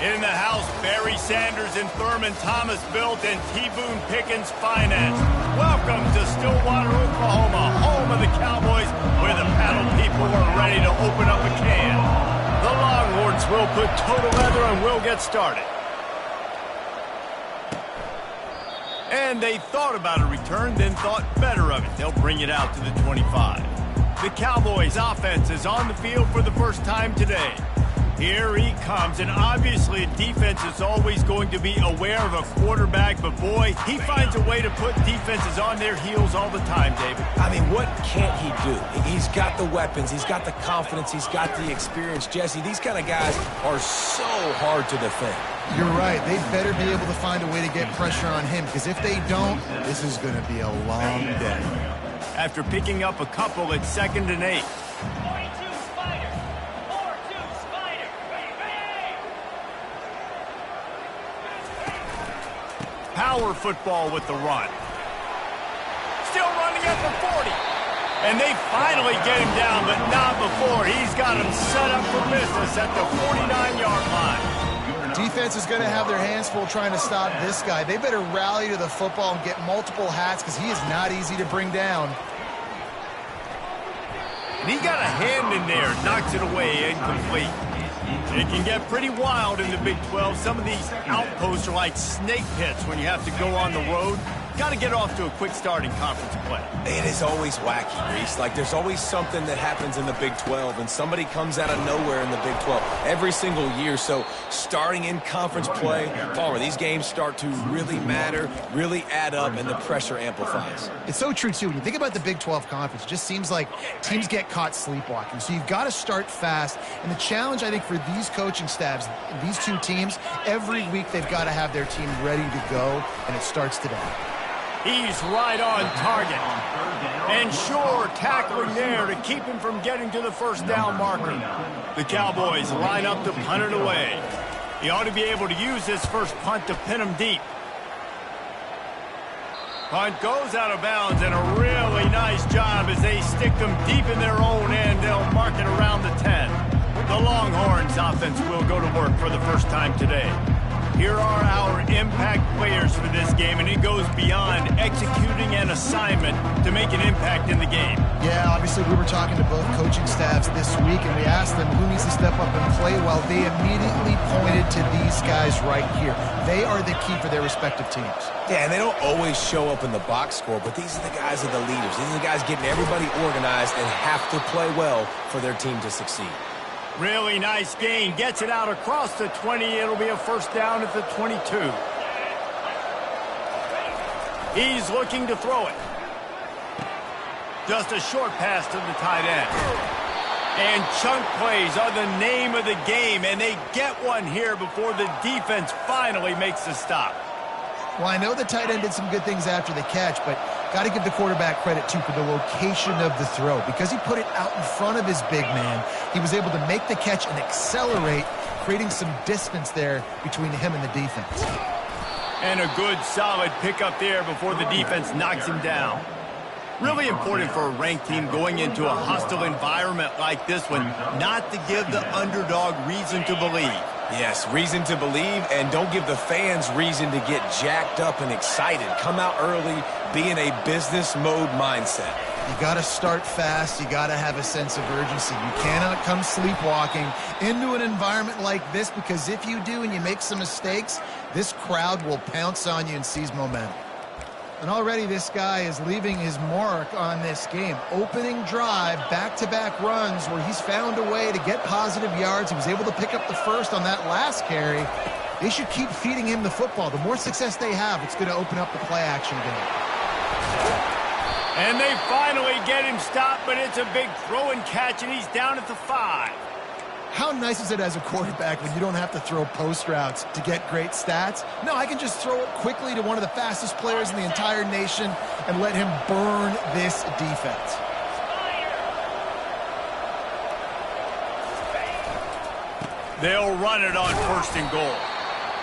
In the house, Barry Sanders and Thurman Thomas built and T. Boone Pickens financed. Welcome to Stillwater, Oklahoma, home of the Cowboys, where the paddle people are ready to open up a can. The Longhorns will put toe to leather and will get started. And they thought about a return, then thought better of it. They'll bring it out to the 25. The Cowboys' offense is on the field for the first time today. Here he comes, and obviously defense is always going to be aware of a quarterback, but boy, he finds a way to put defenses on their heels all the time, David. I mean, what can't he do? He's got the weapons, he's got the confidence, he's got the experience. Jesse, these kind of guys are so hard to defend. You're right. They better be able to find a way to get pressure on him, because if they don't, this is going to be a long day. After picking up a couple, it's 2nd and 8. Power football with the run. Still running at the 40. And they finally get him down, but not before. He's got him set up for business at the 49-yard line. Defense is going to have their hands full trying to stop this guy. They better rally to the football and get multiple hats, because he is not easy to bring down. And he got a hand in there, knocks it away, incomplete. It can get pretty wild in the Big 12. Some of these outposts are like snake pits when you have to go on the road. Got to get off to a quick start in conference play. It is always wacky, Reese. Like, there's always something that happens in the Big 12, and somebody comes out of nowhere in the Big 12 every single year. So starting in conference play, Palmer, these games start to really matter, really add up, and the pressure amplifies. It's so true, too. When you think about the Big 12 conference, it just seems like teams get caught sleepwalking. So you've got to start fast. And the challenge, I think, for these coaching staffs, these two teams, every week they've got to have their team ready to go, and it starts today. He's right on target. And sure, tackling there to keep him from getting to the first down marker. The Cowboys line up to punt it away. He ought to be able to use this first punt to pin him deep. Punt goes out of bounds, and a really nice job as they stick them deep in their own end. They'll mark it around the 10. The Longhorns offense will go to work for the first time today. Here are our impact players for this game, and it goes beyond executing an assignment to make an impact in the game. Yeah, obviously we were talking to both coaching staffs this week, and we asked them who needs to step up and play well. They immediately pointed to these guys right here. They are the key for their respective teams. Yeah, and they don't always show up in the box score, but these are the guys that are the leaders. These are the guys getting everybody organized and have to play well for their team to succeed. Really nice gain. Gets it out across the 20. It'll be a first down at the 22. He's looking to throw it. Just a short pass to the tight end. And chunk plays are the name of the game, and they get one here before the defense finally makes the stop. Well, I know the tight end did some good things after the catch, but got to give the quarterback credit, too, for the location of the throw. Because he put it out in front of his big man, he was able to make the catch and accelerate, creating some distance there between him and the defense. And a good, solid pickup there before the defense knocks him down. Really important for a ranked team going into a hostile environment like this one, not to give the underdog reason to believe. Yes, reason to believe, and don't give the fans reason to get jacked up and excited. Come out early, be in a business mode mindset. You got to start fast. You got to have a sense of urgency. You cannot come sleepwalking into an environment like this, because if you do and you make some mistakes, this crowd will pounce on you and seize momentum. And already this guy is leaving his mark on this game. Opening drive, back-to-back runs where he's found a way to get positive yards. He was able to pick up the first on that last carry. They should keep feeding him the football. The more success they have, it's going to open up the play-action game. And they finally get him stopped, but it's a big throw and catch, and he's down at the 5. How nice is it as a quarterback when you don't have to throw post routes to get great stats? No, I can just throw it quickly to one of the fastest players in the entire nation and let him burn this defense. They'll run it on 1st and goal.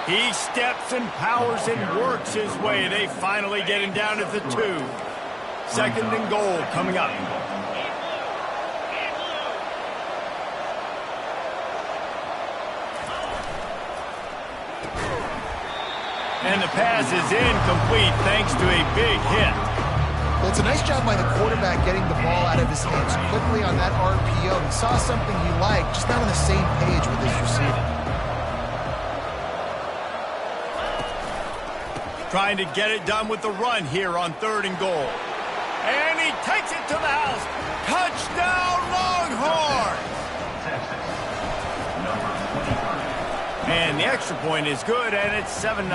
He steps and powers and works his way. They finally get him down at the 2. 2nd and goal coming up. And the pass is incomplete thanks to a big hit. Well, it's a nice job by the quarterback getting the ball out of his hands quickly on that RPO. He saw something he liked, just not on the same page with his receiver. Trying to get it done with the run here on 3rd and goal. And he takes it to the house. Touchdown, Longhorns! And the extra point is good, and it's 7-0.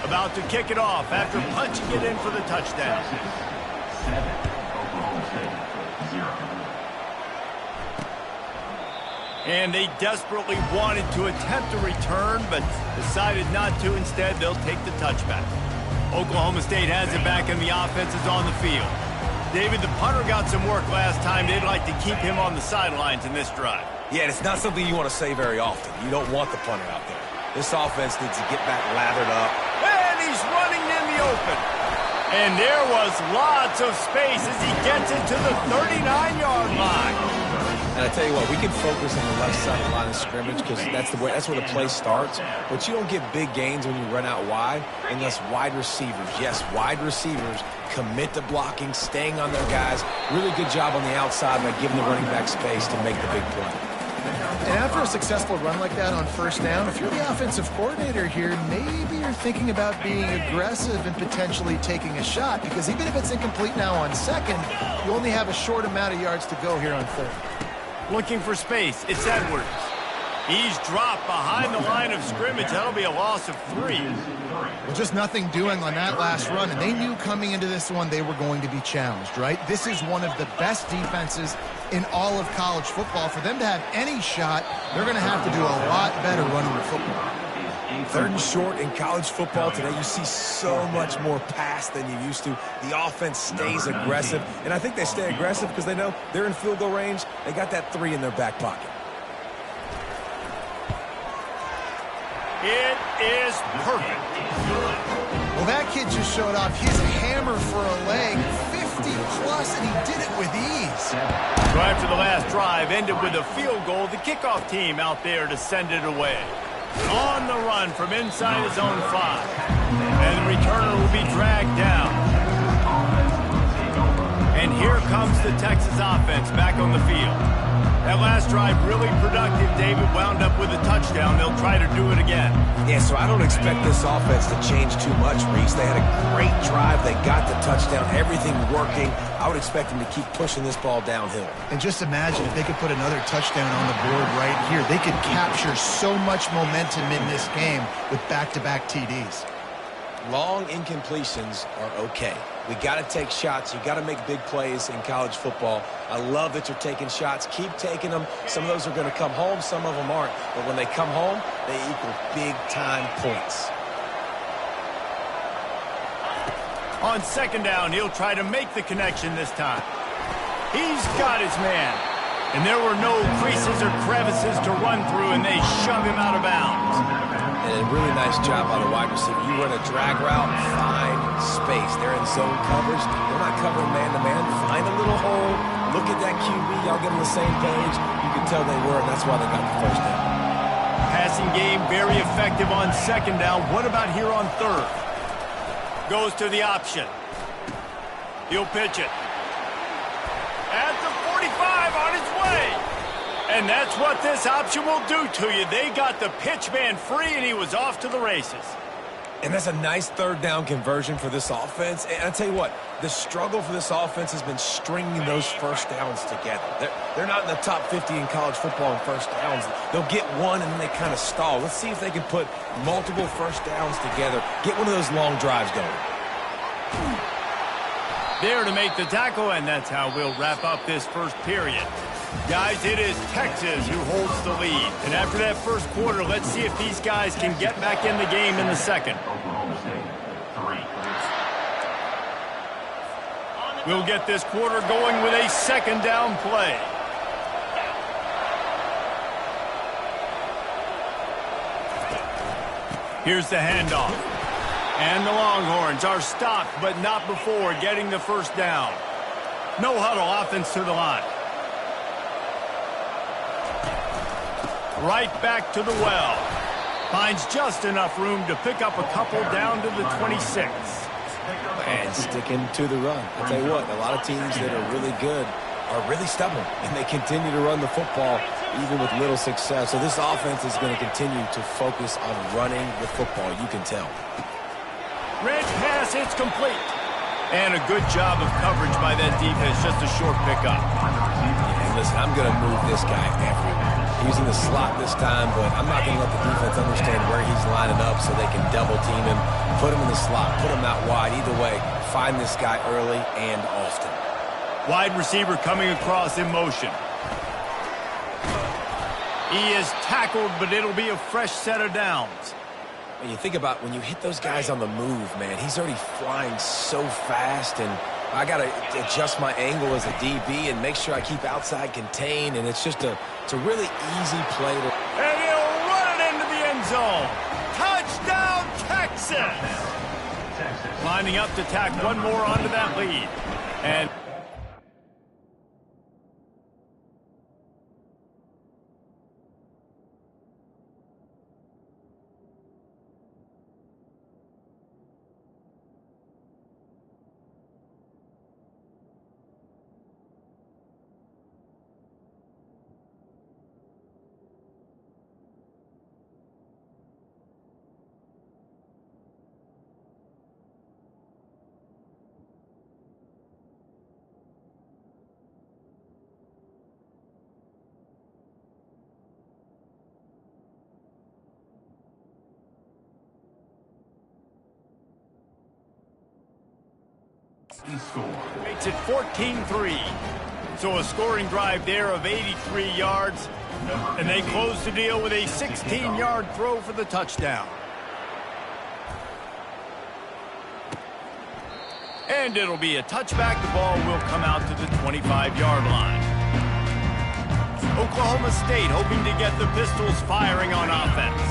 About to kick it off after punching it in for the touchdown. And they desperately wanted to attempt a return, but decided not to. Instead, they'll take the touchback. Oklahoma State has it back, and the offense is on the field. David, the punter got some work last time. They'd like to keep him on the sidelines in this drive. Yeah, it's not something you want to say very often. You don't want the punter out there. This offense needs to get back lathered up. And he's running in the open. And there was lots of space as he gets it to the 39-yard line. And I tell you what, we can focus on the left side of the line of scrimmage because that's where the play starts. But you don't get big gains when you run out wide unless wide receivers, yes, wide receivers, commit to blocking, staying on their guys. Really good job on the outside by giving the running back space to make the big play. And after a successful run like that on 1st down, if you're the offensive coordinator here, maybe you're thinking about being aggressive and potentially taking a shot, because even if it's incomplete now on 2nd, you only have a short amount of yards to go here on 3rd. Looking for space. It's Edwards. He's dropped behind the line of scrimmage. That'll be a loss of 3. Well, just nothing doing on that last run, and they knew coming into this one they were going to be challenged, right? This is one of the best defenses in all of college football. For them to have any shot, they're going to have to do a lot better running the football. 3rd and short in college football today, you see so much more pass than you used to. The offense stays aggressive, and I think they stay aggressive because they know they're in field goal range. They got that 3 in their back pocket. It is perfect. Well, that kid just showed off his hammer for a leg, 50-plus, and he did it with ease. So after the last drive ended with a field goal, the kickoff team out there to send it away. On the run from inside his own 5. And the returner will be dragged down. And here comes the Texas offense back on the field. That last drive really productive. David wound up with a touchdown. They'll try to do it again. Yeah, so I don't expect this offense to change too much, Reese. They had a great drive. They got the touchdown. Everything working. I would expect them to keep pushing this ball downhill. And just imagine if they could put another touchdown on the board right here. They could capture so much momentum in this game with back-to-back TDs. Long incompletions are okay. We got to take shots. You got to make big plays in college football. I love that you're taking shots. Keep taking them. Some of those are going to come home. Some of them aren't. But when they come home, they equal big-time points. On 2nd down, he'll try to make the connection this time. He's got his man. And there were no creases or crevices to run through, and they shove him out of bounds. And a really nice job by the wide receiver. You run a drag route, find space. They're in zone coverage. They're not covering man-to-man. Find a little hole. Look at that QB. Y'all get on the same page. You can tell they were, and that's why they got the 1st down. Passing game very effective on 2nd down. What about here on 3rd? Goes to the option. He'll pitch it. At the 45 on its way. And that's what this option will do to you. They got the pitch man free, and he was off to the races. And that's a nice 3rd down conversion for this offense. And I tell you what, the struggle for this offense has been stringing those 1st downs together. They're not in the top 50 in college football in 1st downs. They'll get one, and then they kind of stall. Let's see if they can put multiple 1st downs together. Get one of those long drives going. There to make the tackle, and that's how we'll wrap up this 1st period. Guys, it is Texas who holds the lead. And after that 1st quarter, let's see if these guys can get back in the game in the 2nd. We'll get this quarter going with a 2nd down play. Here's the handoff. And the Longhorns are stopped, but not before getting the 1st down. No huddle offense to the line. Right back to the well. Finds just enough room to pick up a couple down to the 26. And sticking to the run. I'll tell you what, a lot of teams that are really good are really stubborn, and they continue to run the football even with little success. So this offense is going to continue to focus on running the football, you can tell. Red pass, it's complete. And a good job of coverage by that defense, just a short pickup. And listen, I'm going to move this guy everywhere. He's in the slot this time, but I'm not going to let the defense understand where he's lining up so they can double team him, put him in the slot, put him out wide. Either way, find this guy early and often. Wide receiver coming across in motion. He is tackled, but it'll be a fresh set of downs. And you think about when you hit those guys on the move, man, he's already flying so fast, and I got to adjust my angle as a DB and make sure I keep outside contained, and it's a really easy play. And he'll run it into the end zone. Touchdown, Texas! Lining up to tack one more onto that lead. And makes it 14-3. So a scoring drive there of 83 yards. And they close the deal with a 16-yard throw for the touchdown. And it'll be a touchback. The ball will come out to the 25-yard line. Oklahoma State hoping to get the Pistols firing on offense.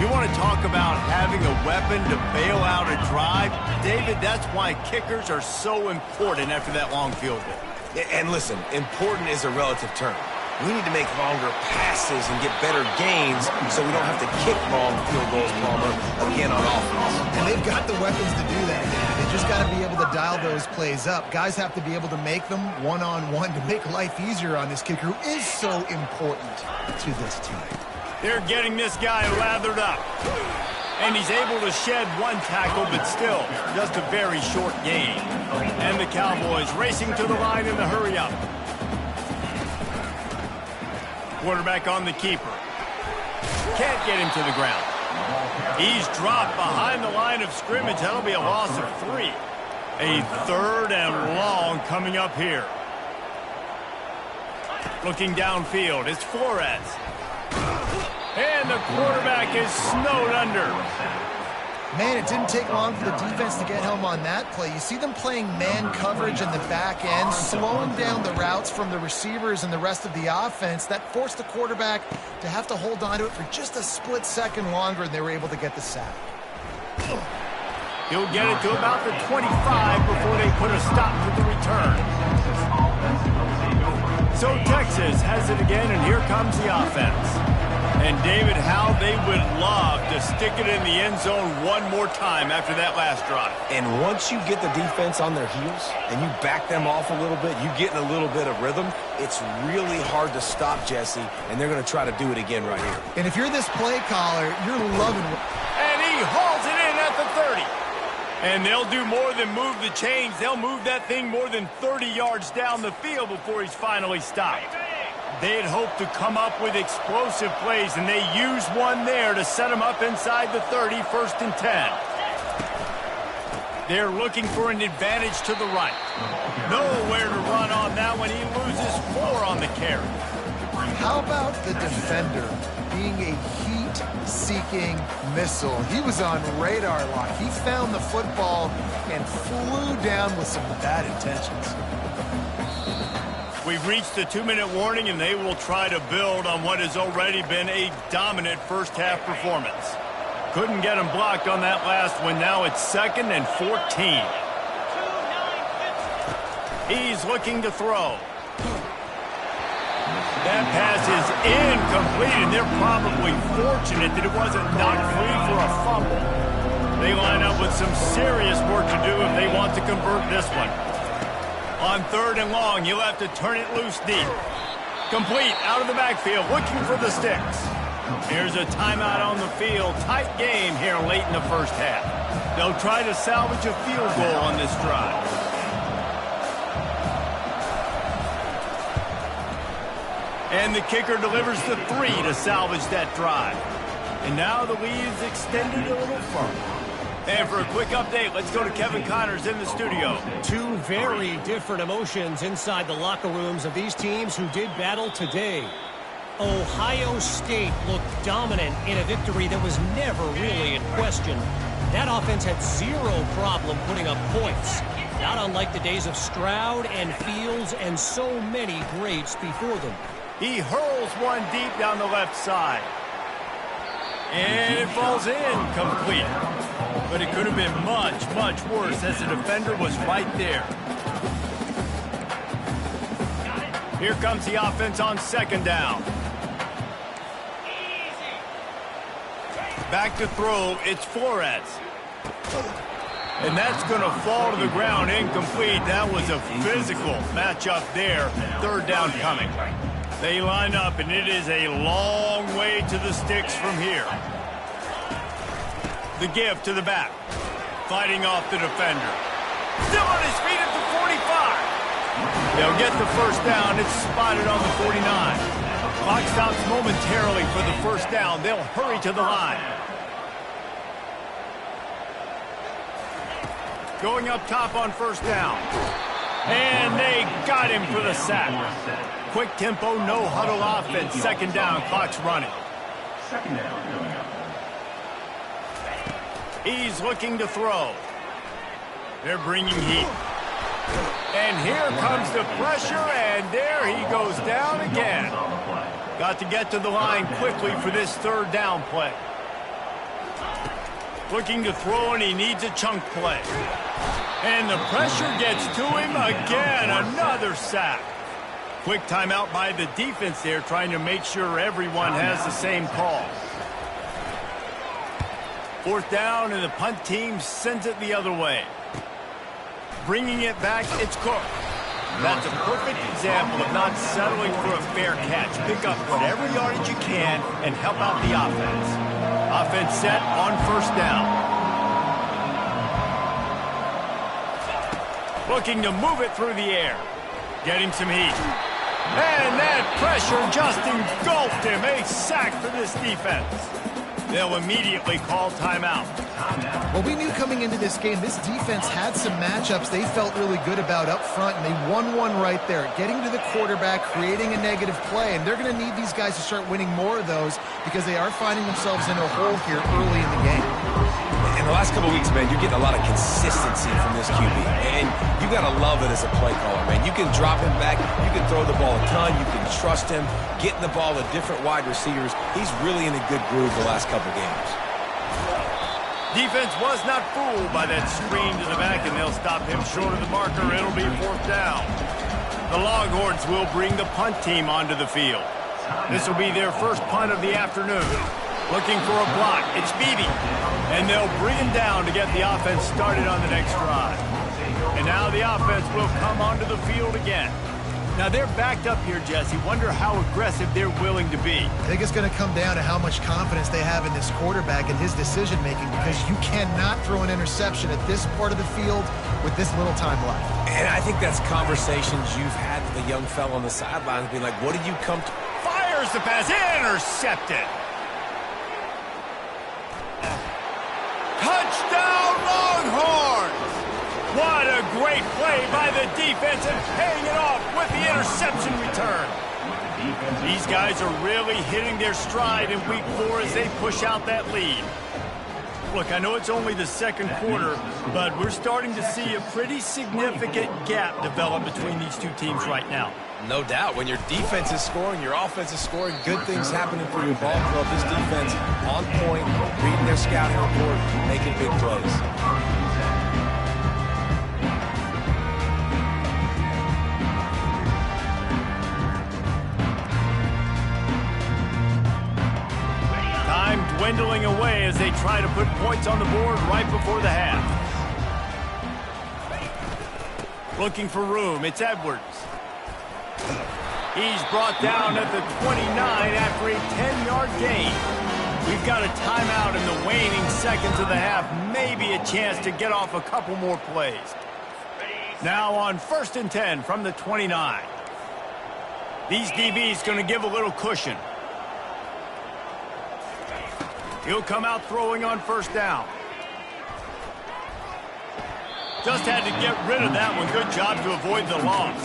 You want to talk about having a weapon to bail out a drive? David, that's why kickers are so important after that long field goal. And listen, important is a relative term. We need to make longer passes and get better gains so we don't have to kick long field goals, Palmer, again on offense. And they've got the weapons to do that, man. They just got to be able to dial those plays up. Guys have to be able to make them one-on-one to make life easier on this kicker who is so important to this team. They're getting this guy lathered up. And he's able to shed one tackle, but still just a very short gain. And the Cowboys racing to the line in the hurry-up. Quarterback on the keeper. Can't get him to the ground. He's dropped behind the line of scrimmage. That'll be a loss of 3. A 3rd and long coming up here. Looking downfield, it's Flores. And the quarterback is snowed under. Man, it didn't take long for the defense to get home on that play. You see them playing man coverage in the back end, slowing down the routes from the receivers and the rest of the offense. That forced the quarterback to have to hold on to it for just a split second longer, and they were able to get the sack. He'll get it to about the 25 before they put a stop to the return. So Texas has it again, and here comes the offense. And, David, how they would love to stick it in the end zone one more time after that last drive. And once you get the defense on their heels and you back them off a little bit, you get in a little bit of rhythm, it's really hard to stop, Jesse, and they're going to try to do it again right here. And if you're this play caller, you're loving it. And he hauls it in at the 30. And they'll do more than move the chains. They'll move that thing more than 30 yards down the field before he's finally stopped. They'd hoped to come up with explosive plays, and they used one there to set them up inside the 30, 1st and 10. They're looking for an advantage to the right. Nowhere to run on that one. He loses 4 on the carry. How about the defender being a heat-seeking missile? He was on radar lock. He found the football and flew down with some bad intentions. We've reached the 2-minute warning, and they will try to build on what has already been a dominant first-half performance. Couldn't get him blocked on that last one. Now it's 2nd and 14. He's looking to throw. That that pass is incomplete, and they're probably fortunate that it wasn't knocked free for a fumble. They line up with some serious work to do if they want to convert this one. On 3rd and long, you'll have to turn it loose deep. Complete out of the backfield, looking for the sticks. Here's a timeout on the field. Tight game here late in the first half. They'll try to salvage a field goal on this drive. And the kicker delivers the 3 to salvage that drive. And now the lead is extended a little further. And for a quick update, let's go to Kevin Connors in the studio. Two very different emotions inside the locker rooms of these teams who did battle today. Ohio State looked dominant in a victory that was never really in question. That offense had zero problem putting up points. Not unlike the days of Stroud and Fields and so many greats before them. He hurls one deep down the left side. And it falls in complete. But it could have been much, much worse as the defender was right there. Here comes the offense on 2nd down. Back to throw, it's Flores. And that's going to fall to the ground incomplete. That was a physical matchup there. 3rd down coming. They line up, and it is a long way to the sticks from here. The give to the back. Fighting off the defender. Still on his feet at the 45. They'll get the 1st down. It's spotted on the 49. Clock stops momentarily for the 1st down. They'll hurry to the line. Going up top on 1st down. And they got him for the sack. Quick tempo, no huddle offense. 2nd down, clock's running. 2nd down coming up. He's looking to throw. They're bringing heat. And here comes the pressure, and there he goes down again. Got to get to the line quickly for this 3rd down play. Looking to throw, and he needs a chunk play. And the pressure gets to him again. Another sack. Quick timeout by the defense there, trying to make sure everyone has the same call. 4th down, and the punt team sends it the other way. Bringing it back, it's Cook. That's a perfect example of not settling for a fair catch. Pick up whatever yardage you can and help out the offense. Offense set on 1st down. Looking to move it through the air. Getting some heat. And that pressure just engulfed him. A sack for this defense. They'll immediately call timeout. Well, we knew coming into this game, this defense had some matchups they felt really good about up front, and they won one right there. Getting to the quarterback, creating a negative play, and they're going to need these guys to start winning more of those because they are finding themselves in a hole here early in the game. In the last couple of weeks, man, you're getting a lot of consistency from this QB. And you got to love it as a play caller, man. You can drop him back. You can throw the ball a ton. You can trust him. Getting the ball to different wide receivers. He's really in a good groove the last couple games. Defense was not fooled by that screen to the back, and they'll stop him short of the marker. It'll be 4th down. The Longhorns will bring the punt team onto the field. This will be their first punt of the afternoon. Looking for a block. It's Beebe. And they'll bring him down to get the offense started on the next drive. And now the offense will come onto the field again. Now they're backed up here, Jesse. Wonder how aggressive they're willing to be. I think it's going to come down to how much confidence they have in this quarterback and his decision-making, because you cannot throw an interception at this part of the field with this little time left. And I think that's conversations you've had with a young fella on the sidelines being like, what did you come to? Fires the pass. Intercepted. Touchdown, Longhorns! What a great play by the defense and paying it off with the interception return. These guys are really hitting their stride in week 4 as they push out that lead. Look, I know it's only the 2nd quarter, but we're starting to see a pretty significant gap develop between these two teams right now. No doubt. When your defense is scoring, your offense is scoring, good things happening for your ball club. This defense on point, reading their scouting report, making big plays. dwindling away as they try to put points on the board right before the half. Looking for room, it's Edwards. He's brought down at the 29 after a 10-yard gain. We've got a timeout in the waning seconds of the half. Maybe a chance to get off a couple more plays. Now on 1st and 10 from the 29. These DBs going to give a little cushion. He'll come out throwing on 1st down. Just had to get rid of that one. Good job to avoid the loss.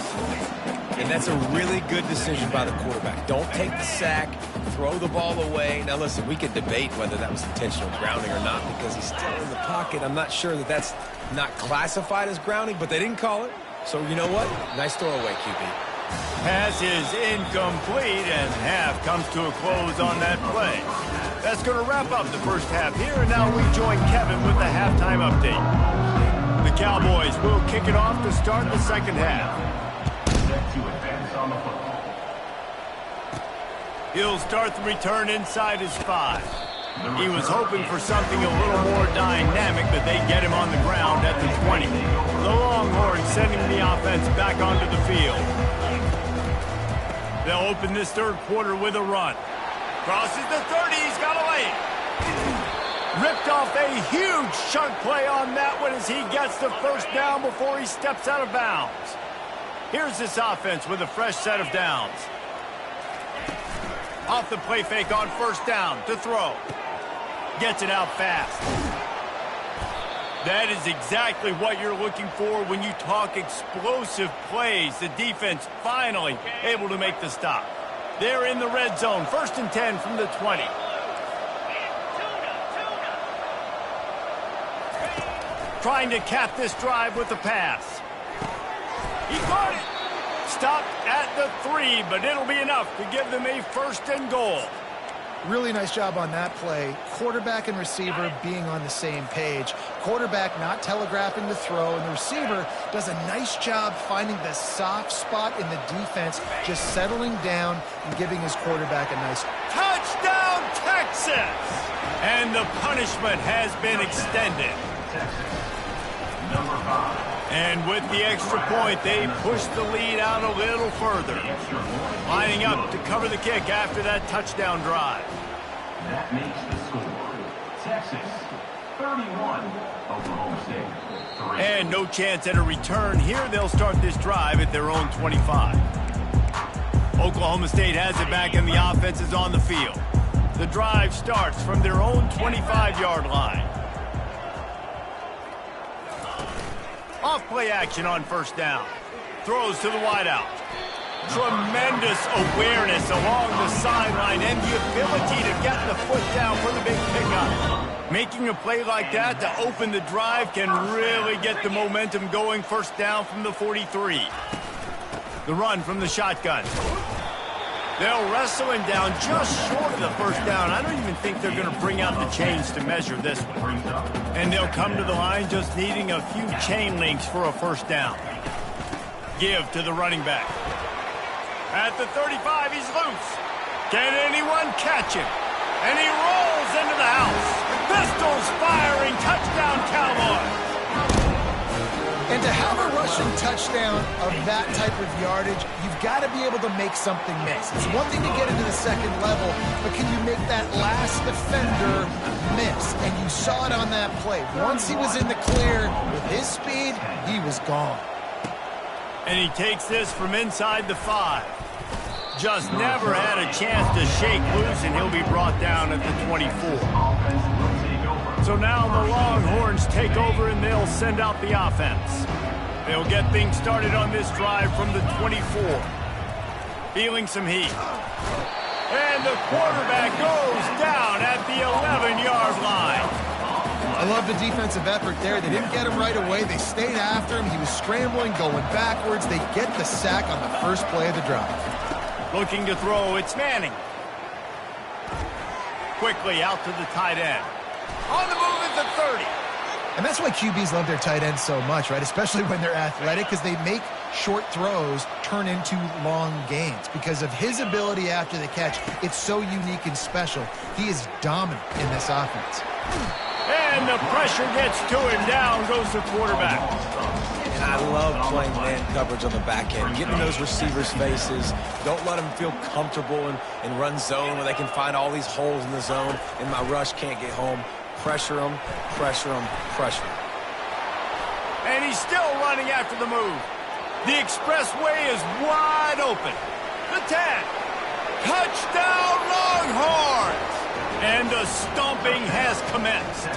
And that's a really good decision by the quarterback. Don't take the sack, throw the ball away. Now, listen, we could debate whether that was intentional grounding or not because he's still in the pocket. I'm not sure that that's not classified as grounding, but they didn't call it. So, you know what? Nice throwaway, QB. Pass is incomplete, and half comes to a close on that play. That's going to wrap up the first half here, and now we join Kevin with the halftime update. The Cowboys will kick it off to start the second half. He'll start the return inside his 5. He was hoping for something a little more dynamic, but they get him on the ground at the 20. The Longhorns sending the offense back onto the field. They'll open this third quarter with a run. Crosses the 30, he's got away. Ripped off a huge chunk play on that one as he gets the 1st down before he steps out of bounds. Here's this offense with a fresh set of downs. Off the play fake on 1st down to throw. Gets it out fast. That is exactly what you're looking for when you talk explosive plays. The defense finally able to make the stop. They're in the red zone. 1st and 10 from the 20. Trying to cap this drive with the pass. He caught it. Stopped at the 3, but it'll be enough to give them a 1st and goal. Really nice job on that play. Quarterback and receiver being on the same page. Quarterback not telegraphing the throw, and the receiver does a nice job finding the soft spot in the defense, just settling down and giving his quarterback a nice touchdown, Texas! And the punishment has been extended. Number 5. And with the extra point, they push the lead out a little further. Lining up to cover the kick after that touchdown drive. That makes the score. Texas, 31. Oklahoma State, 3. And no chance at a return here. They'll start this drive at their own 25. Oklahoma State has it back and the offense is on the field. The drive starts from their own 25-yard line. Off-play action on 1st down. Throws to the wideout. Tremendous awareness along the sideline and the ability to get the foot down for the big pickup. Making a play like that to open the drive can really get the momentum going. 1st down from the 43. The run from the shotgun. They'll wrestle him down just short of the 1st down. I don't even think they're going to bring out the chains to measure this one. And they'll come to the line just needing a few chain links for a 1st down. Give to the running back. At the 35, he's loose. Can anyone catch him? And he rolls into the house. Pistols firing. Touchdown, Cowboys. And to have a rushing touchdown of that type of yardage, you've got to be able to make something miss. It's one thing to get into the 2nd level, but can you make that last defender miss? And you saw it on that play. Once he was in the clear with his speed, he was gone. And he takes this from inside the 5. Just never had a chance to shake loose, and he'll be brought down at the 24. So now the Longhorns take over, and they'll send out the offense. They'll get things started on this drive from the 24. Feeling some heat. And the quarterback goes down at the 11-yard line. I love the defensive effort there. They didn't get him right away. They stayed after him. He was scrambling, going backwards. They get the sack on the first play of the drive. Looking to throw, it's Manning. Quickly out to the tight end. On the move at the 30. And that's why QBs love their tight ends so much, right? Especially when they're athletic, because they make short throws turn into long gains because of his ability after the catch. It's so unique and special. He is dominant in this offense. And the pressure gets to him. Down goes the quarterback. And I love playing man coverage on the back end. Get in those receivers' faces. Don't let them feel comfortable and run zone where they can find all these holes in the zone and my rush can't get home. Pressure them, pressure them, pressure them. And he's still running after the move. The expressway is wide open. The 10. Touchdown Longhorns! And the stomping has commenced.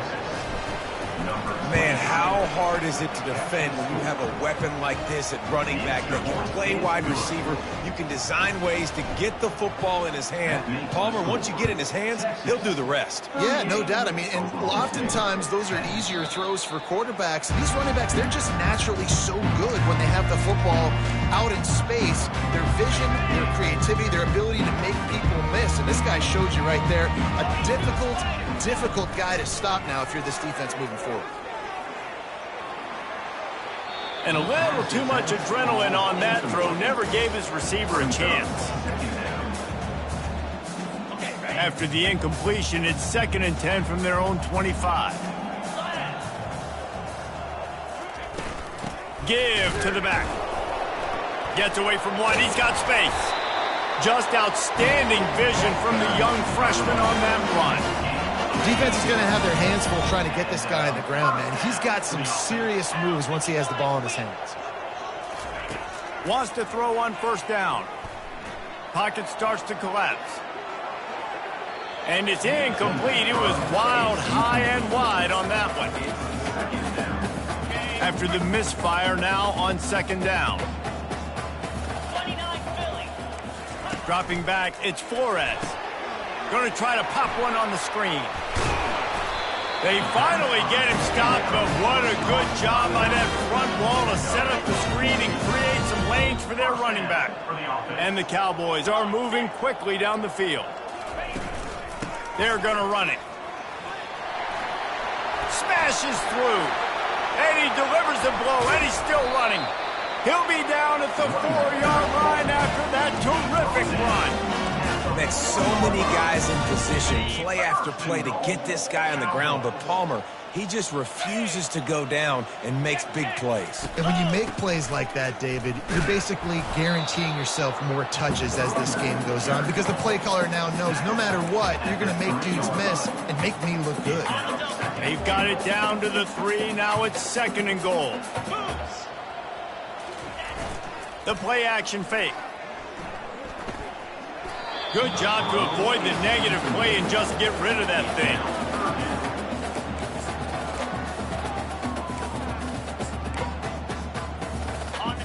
Man, how hard is it to defend when you have a weapon like this at running back that can play wide receiver? You can design ways to get the football in his hand. Palmer, once you get it in his hands, he'll do the rest. Yeah, no doubt. I mean, and oftentimes those are easier throws for quarterbacks. These running backs, they're just naturally so good when they have the football out in space. Their vision, their creativity, their ability to make people miss. And this guy showed you right there a difficult guy to stop now if you're this defense moving forward. And a little too much adrenaline on that throw never gave his receiver a chance. After the incompletion, it's 2nd and 10 from their own 25. Give to the back. Gets away from one. He's got space. Just outstanding vision from the young freshman on that run. Defense is going to have their hands full trying to get this guy on the ground, man. He's got some serious moves once he has the ball in his hands. Wants to throw on 1st down. Pocket starts to collapse. And it's incomplete. It was wild, high and wide on that one. After the misfire, now on 2nd down. Dropping back, it's Flores. Going to try to pop one on the screen. They finally get him stopped, but what a good job by that front wall to set up the screen and create some lanes for their running back. And the Cowboys are moving quickly down the field. They're going to run it. Smashes through. And he delivers the blow, and he's still running. He'll be down at the 4-yard line after that terrific run. Man, so many guys in position, play after play to get this guy on the ground, but Palmer, he just refuses to go down and makes big plays. And when you make plays like that, David, you're basically guaranteeing yourself more touches as this game goes on because the play caller now knows no matter what, you're going to make dudes miss and make me look good. They've got it down to the 3. Now it's 2nd and goal. The play action fake. Good job to avoid the negative play and just get rid of that thing.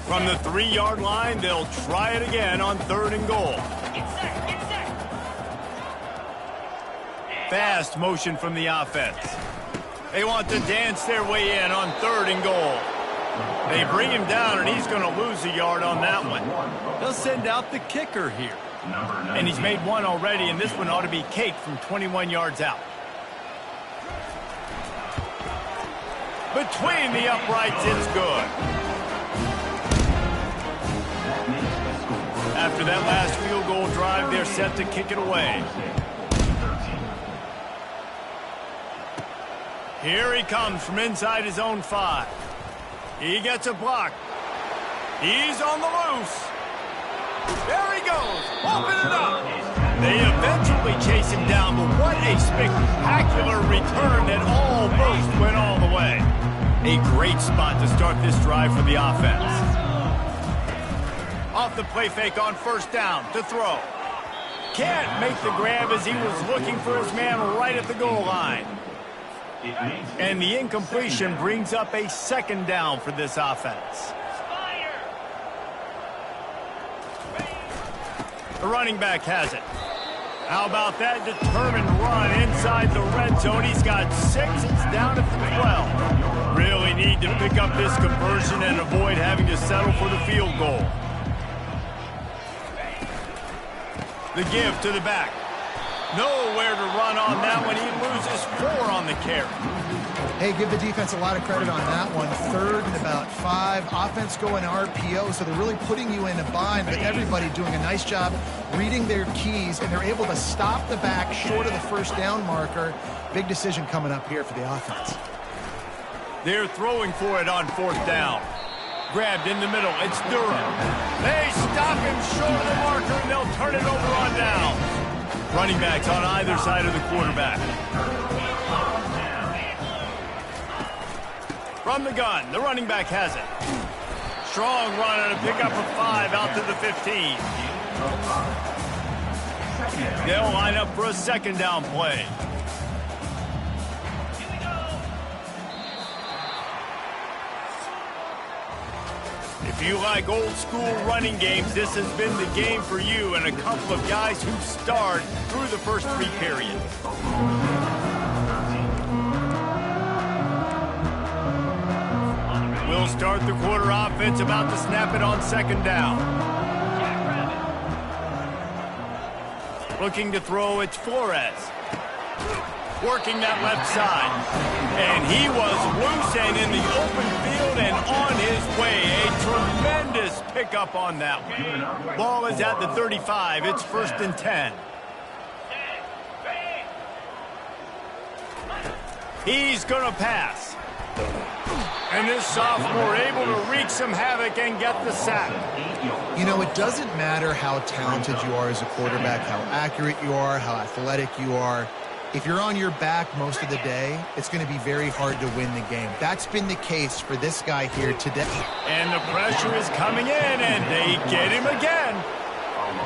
From the 3-yard line, they'll try it again on 3rd and goal. Fast motion from the offense. They want to dance their way in on 3rd and goal. They bring him down, and he's going to lose a yard on that one. They'll send out the kicker here. And he's made one already, and this one ought to be caked from 21 yards out. Between the uprights, it's good. After that last field goal drive, they're set to kick it away. Here he comes from inside his own 5. He gets a block. He's on the loose. There he goes. Open it up. They eventually chase him down, but what a spectacular return that almost went all the way. A great spot to start this drive for the offense. Off the play fake on 1st down to throw. Can't make the grab as he was looking for his man right at the goal line. And the incompletion brings up a 2nd down for this offense. The running back has it. How about that determined run inside the red zone? He's got 6. It's down at the 12. Really need to pick up this conversion and avoid having to settle for the field goal. The give to the back. Nowhere to run on that one. He loses 4 on the carry. Hey, give the defense a lot of credit on that one. 3rd and about 5. Offense going RPO, so they're really putting you in a bind, but everybody doing a nice job reading their keys, and they're able to stop the back short of the first down marker. Big decision coming up here for the offense. They're throwing for it on 4th down. Grabbed in the middle. It's Durham. They stop him short of the marker, and they'll turn it over on down. Running backs on either side of the quarterback. From the gun, the running back has it. Strong run and a pickup of 5 out to the 15. They'll line up for a 2nd down play. If you like old school running games, this has been the game for you and a couple of guys who've starred through the first 3 periods. We'll start the quarter offense, about to snap it on 2nd down. Looking to throw, it's Flores. Working that left side. And he was loose and in the open field and on his way. A tremendous pickup on that one. Ball is at the 35. It's 1st and 10. He's going to pass. And this sophomore able to wreak some havoc and get the sack. You know, it doesn't matter how talented you are as a quarterback, how accurate you are, how athletic you are. If you're on your back most of the day, it's going to be very hard to win the game. That's been the case for this guy here today. And the pressure is coming in, and they get him again.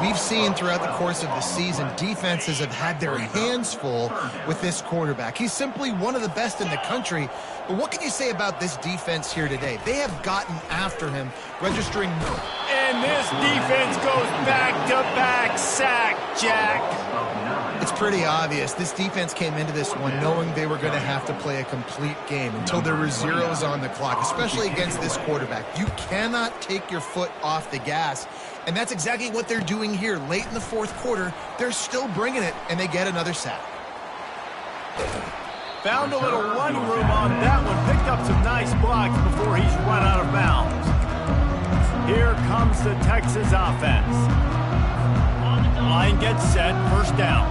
We've seen throughout the course of the season, defenses have had their hands full with this quarterback. He's simply one of the best in the country. But what can you say about this defense here today? They have gotten after him, registering. And this defense goes back-to-back sack, Jack. It's pretty obvious. This defense came into this one knowing they were going to have to play a complete game until there were zeros on the clock, especially against this quarterback. You cannot take your foot off the gas, and that's exactly what they're doing here. Late in the 4th quarter, they're still bringing it, and they get another sack. Found a little running room on that one. Picked up some nice blocks before he's run out of bounds. Here comes the Texas offense. Line gets set, 1st down.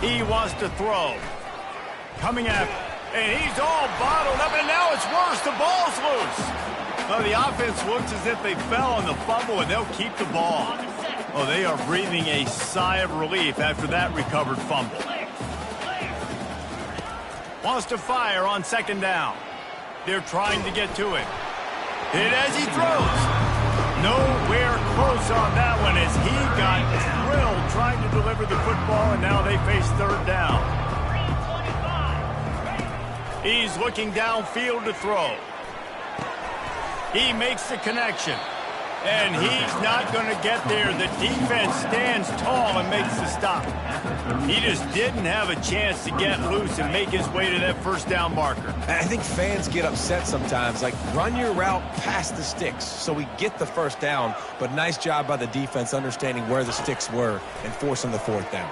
He wants to throw. Coming up, and he's all bottled up, and now it's worse. The ball's loose. Well, the offense looks as if they fell on the fumble, and they'll keep the ball. Oh, they are breathing a sigh of relief after that recovered fumble. Wants to fire on 2nd down. They're trying to get to it. Hit as he throws. Nowhere close on that one as he got drilled trying to deliver the football, and now they face 3rd down. He's looking downfield to throw. He makes the connection, and he's not going to get there. The defense stands tall and makes the stop. He just didn't have a chance to get loose and make his way to that 1st down marker. I think fans get upset sometimes, like run your route past the sticks so we get the 1st down, but nice job by the defense understanding where the sticks were and forcing the 4th down.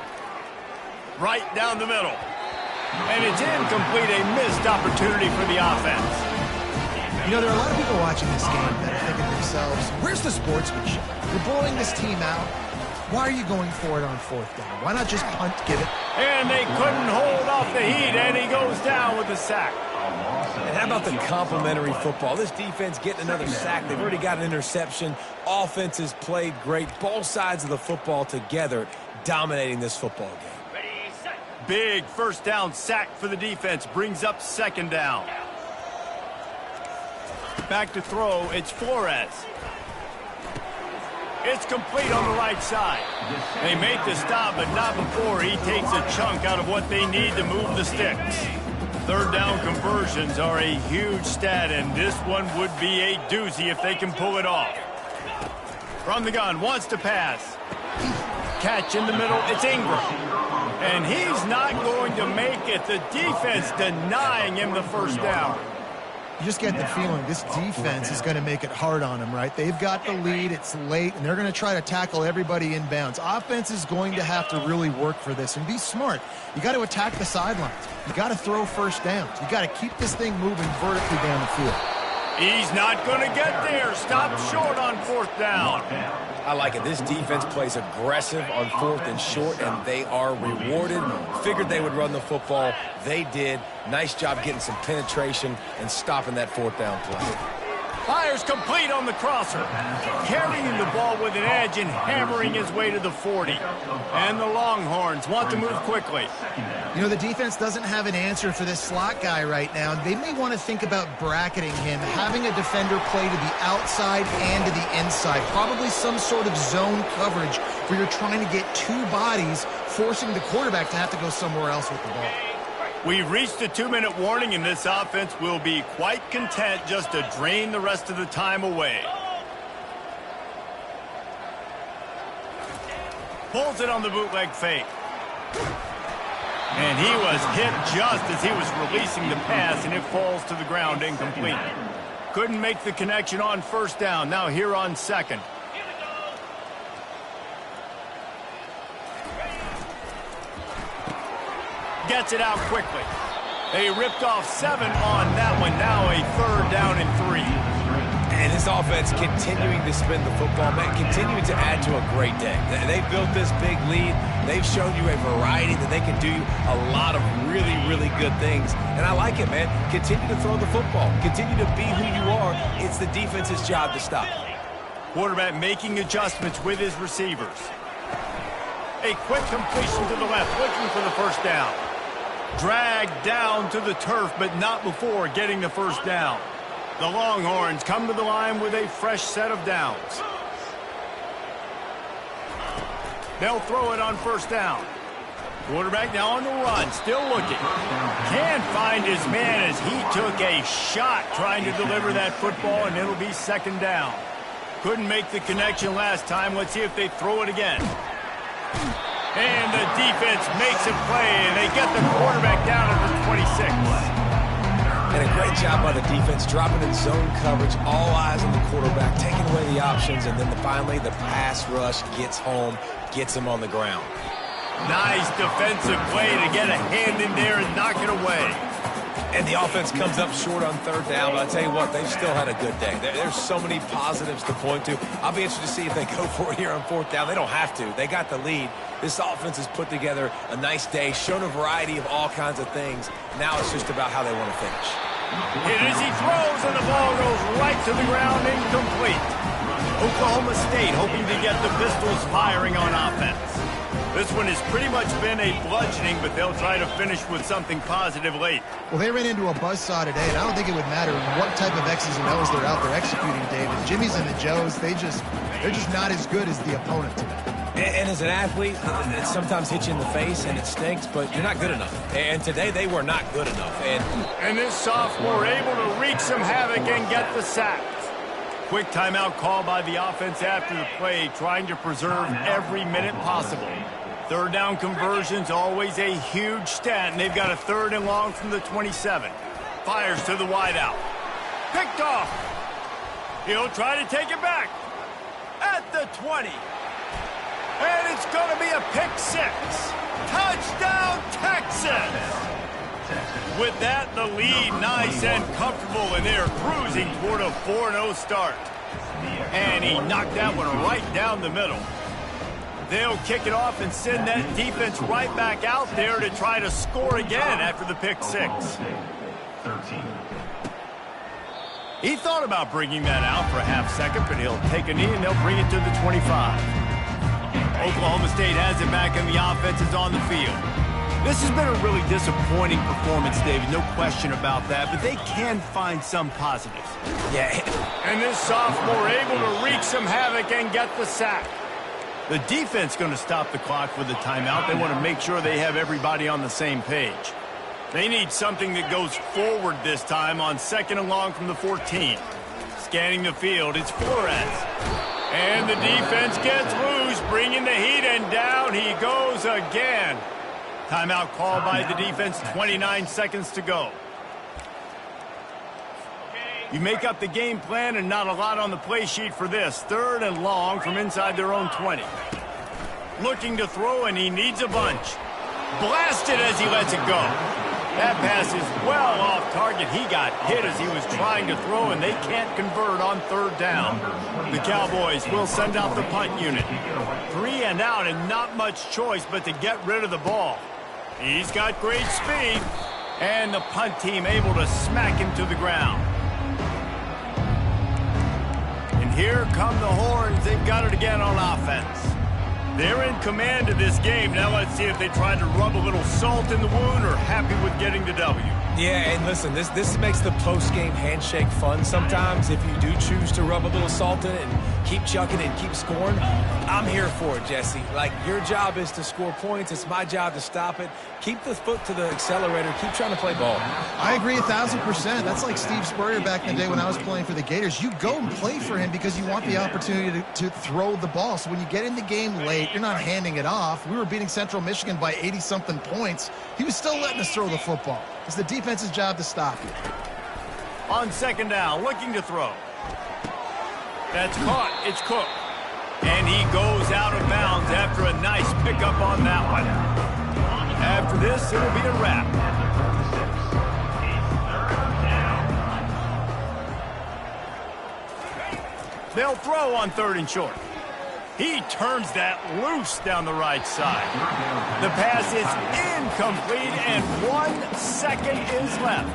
Right down the middle. And it's incomplete, a missed opportunity for the offense. You know, there are a lot of people watching this game that are thinking to themselves, where's the sportsmanship? You're blowing this team out. Why are you going for it on 4th down? Why not just punt, give it? And they couldn't hold off the heat, and he goes down with the sack. And how about the complimentary football? This defense getting another sack. They've already got an interception. Offense has played great. Both sides of the football together dominating this football game. Big 1st down sack for the defense. Brings up 2nd down. Back to throw. It's Flores. It's complete on the right side. They make the stop, but not before he takes a chunk out of what they need to move the sticks. 3rd down conversions are a huge stat, and this one would be a doozy if they can pull it off. From the gun, wants to pass. Catch in the middle, it's Ingram. And he's not going to make it. The defense denying him the 1st down. You just get the feeling this defense is going to make it hard on them, right? They've got the lead, it's late, and they're going to try to tackle everybody inbounds. Offense is going to have to really work for this and be smart. You got to attack the sidelines. You got to throw first downs. You got to keep this thing moving vertically down the field. He's not going to get there. Stop short on 4th down. I like it. This defense plays aggressive on 4th and short, and they are rewarded. Figured they would run the football. They did. Nice job getting some penetration and stopping that 4th down play. Fires complete on the crosser. Carrying the ball with an edge and hammering his way to the 40. And the Longhorns want to move quickly. You know, the defense doesn't have an answer for this slot guy right now. They may want to think about bracketing him, having a defender play to the outside and to the inside. Probably some sort of zone coverage where you're trying to get 2 bodies, forcing the quarterback to have to go somewhere else with the ball. We've reached the 2-minute warning, and this offense will be quite content just to drain the rest of the time away. Pulls it on the bootleg fake. And he was hit just as he was releasing the pass, and it falls to the ground incomplete. Couldn't make the connection on 1st down. Now here on 2nd. Gets it out quickly. They ripped off 7 on that one. Now a 3rd down and 3. And this offense continuing to spin the football, man, continuing to add to a great day. They've built this big lead. They've shown you a variety that they can do a lot of really, really good things. And I like it, man. Continue to throw the football. Continue to be who you are. It's the defense's job to stop. Quarterback making adjustments with his receivers. A quick completion to the left, looking for the 1st down. Dragged down to the turf, but not before getting the 1st down. The Longhorns come to the line with a fresh set of downs. They'll throw it on 1st down. Quarterback now on the run, still looking. Can't find his man as he took a shot trying to deliver that football, and it'll be 2nd down. Couldn't make the connection last time. Let's see if they throw it again. And the defense makes a play, and they get the quarterback down at the 26. And a great job by the defense, dropping in zone coverage, all eyes on the quarterback, taking away the options, and then finally the pass rush gets home, gets him on the ground. Nice defensive play to get a hand in there and knock it away. And the offense comes up short on 3rd down, but I'll tell you what, they've still had a good day. There's so many positives to point to. I'll be interested to see if they go for it here on 4th down. They don't have to. They got the lead. This offense has put together a nice day, shown a variety of all kinds of things. Now it's just about how they want to finish. Hit as he throws, and the ball goes right to the ground, incomplete. Oklahoma State hoping to get the Pistols firing on offense. This one has pretty much been a bludgeoning, but they'll try to finish with something positive late. Well, they ran into a buzzsaw today, and I don't think it would matter what type of X's and O's they're out there executing, David. Jimmy's and the Joes, they're just not as good as the opponent today. And as an athlete, it sometimes hits you in the face, and it stinks, but you're not good enough. And today, they were not good enough. And this sophomore able to wreak some havoc and get the sack. Quick timeout call by the offense after the play, trying to preserve every minute possible. 3rd down conversion's always a huge stat, and they've got a 3rd and long from the 27. Fires to the wideout. Picked off. He'll try to take it back. At the 20. And it's going to be a pick 6. Touchdown, Texas! With that, the lead nice and comfortable, and they're cruising toward a 4-0 start. And he knocked that one right down the middle. They'll kick it off and send that defense right back out there to try to score again after the pick 6. He thought about bringing that out for a half second, but he'll take a knee and they'll bring it to the 25. Oklahoma State has it back and the offense is on the field. This has been a really disappointing performance, David, no question about that, but they can find some positives. Yeah. And this sophomore able to wreak some havoc and get the sack. The defense going to stop the clock with the timeout. They want to make sure they have everybody on the same page. They need something that goes forward this time on 2nd and long from the 14. Scanning the field, it's Flores. And the defense gets loose, bringing the heat, and down he goes again. Timeout called by the defense, 29 seconds to go. You make up the game plan and not a lot on the play sheet for this. 3rd and long from inside their own 20. Looking to throw, and he needs a bunch. Blasted as he lets it go. That pass is well off target. He got hit as he was trying to throw, and they can't convert on 3rd down. The Cowboys will send out the punt unit. 3 and out, and not much choice but to get rid of the ball. He's got great speed, and the punt team able to smack him to the ground. And here come the horns. They've got it again on offense. They're in command of this game. Now let's see if they try to rub a little salt in the wound or happy with getting the W. Yeah, and listen, this makes the post-game handshake fun sometimes if you do choose to rub a little salt in it and keep chucking and keep scoring. I'm here for it, Jesse. Like, your job is to score points. It's my job to stop it. Keep the foot to the accelerator. Keep trying to play ball. I agree 1,000%. That's like Steve Spurrier back in the day when I was playing for the Gators. You go and play for him because you want the opportunity to throw the ball. So when you get in the game late, you're not handing it off. We were beating Central Michigan by 80-something points. He was still letting us throw the football. It's the defense's job to stop you. On 2nd down, looking to throw. That's caught. It's Cook. And he goes out of bounds after a nice pickup on that one. After this, it'll be a wrap. They'll throw on 3rd and short. He turns that loose down the right side. The pass is incomplete, and 1 second is left.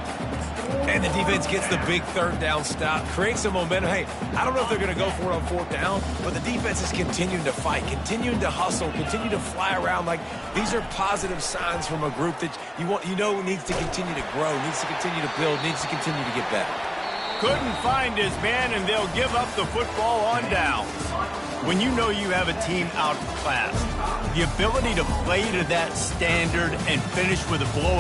And the defense gets the big 3rd down stop, creates some momentum. Hey, I don't know if they're going to go for it on 4th down, but the defense is continuing to fight, continuing to hustle, continue to fly around. Like, these are positive signs from a group that you know needs to continue to grow, needs to continue to build, needs to continue to get better. Couldn't find his man, and they'll give up the football on downs. When you know you have a team outclassed, the ability to play to that standard and finish with a blowout